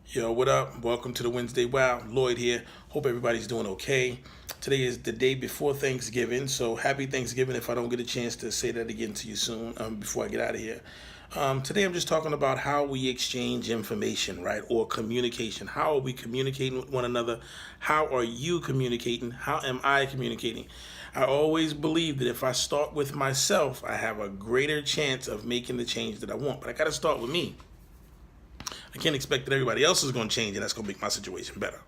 Yo, what up? Welcome to the Wednesday Wow. Lloyd here. Hope everybody's doing okay. Today is the day before Thanksgiving, so happy Thanksgiving if I don't get a chance to say that again to you soon before I get out of here. Today I'm just talking about how we exchange information, right? Or communication. How are we communicating with one another? How are you communicating? How am I communicating? I always believe that if I start with myself, I have a greater chance of making the change that I want. But I got to start with me. I can't expect that everybody else is going to change and that's going to make my situation better.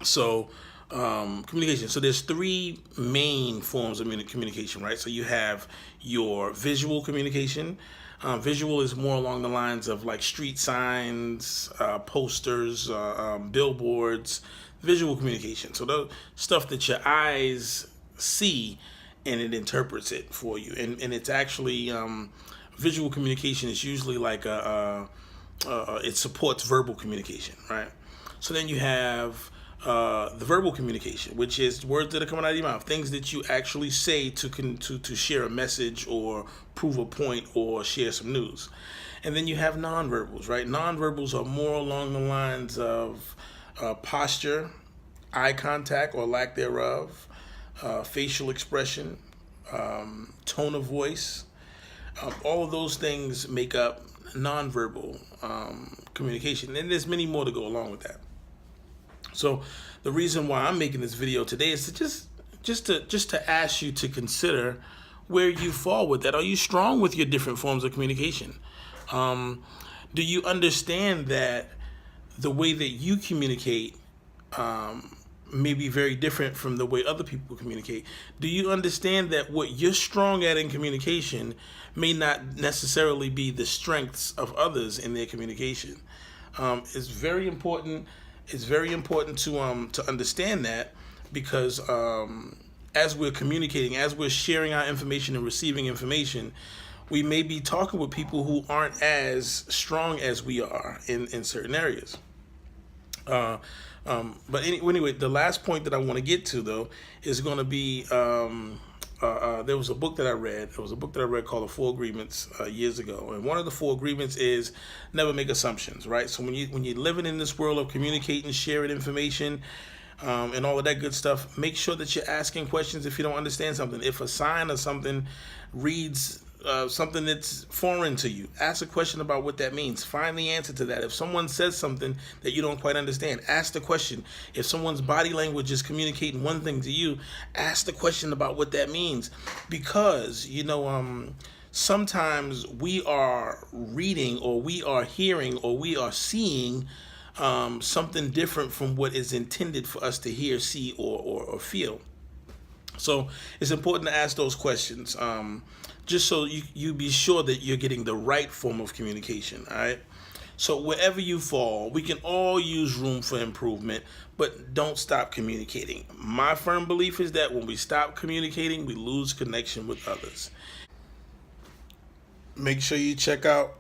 So, communication. So there's three main forms of communication, right? So you have your visual communication. Visual is more along the lines of like street signs, posters, billboards, visual communication. So the stuff that your eyes see and it interprets it for you. And it's actually, visual communication is usually like it supports verbal communication, right? So then you have the verbal communication, which is words that are coming out of your mouth, things that you actually say to share a message or prove a point or share some news. And then you have nonverbals, right? Nonverbals are more along the lines of posture, eye contact or lack thereof, facial expression, tone of voice. All of those things make up nonverbal communication, and there's many more to go along with that. So the reason why I'm making this video today is to just to ask you to consider where you fall with that. Are you strong with your different forms of communication? Do you understand that the way that you communicate may be very different from the way other people communicate? Do you understand that what you're strong at in communication may not necessarily be the strengths of others in their communication? It's very important. It's very important to understand that, because as we're communicating, as we're sharing our information and receiving information, we may be talking with people who aren't as strong as we are in certain areas. But anyway, the last point that I want to get to, though, is going to be there was a book that I read. It was a book that I read called The Four Agreements years ago, and one of the four agreements is never make assumptions, right? So when you're living in this world of communicating, sharing information, and all of that good stuff, make sure that you're asking questions if you don't understand something. If a sign or something reads something that's foreign to you, ask a question about what that means. Find the answer to that. If someone says something that you don't quite understand, ask the question. If someone's body language is communicating one thing to you, ask the question about what that means. Because, sometimes we are reading or we are hearing or we are seeing something different from what is intended for us to hear, see, or feel. So it's important to ask those questions, just so you be sure that you're getting the right form of communication, all right? So wherever you fall, we can all use room for improvement, but don't stop communicating. My firm belief is that when we stop communicating, we lose connection with others. Make sure you check out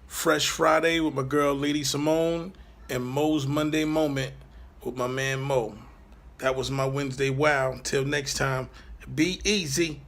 Fresh Friday with my girl Lady Simone and Mo's Monday Moment with my man Mo. That was my Wednesday Wow. Till next time, be easy.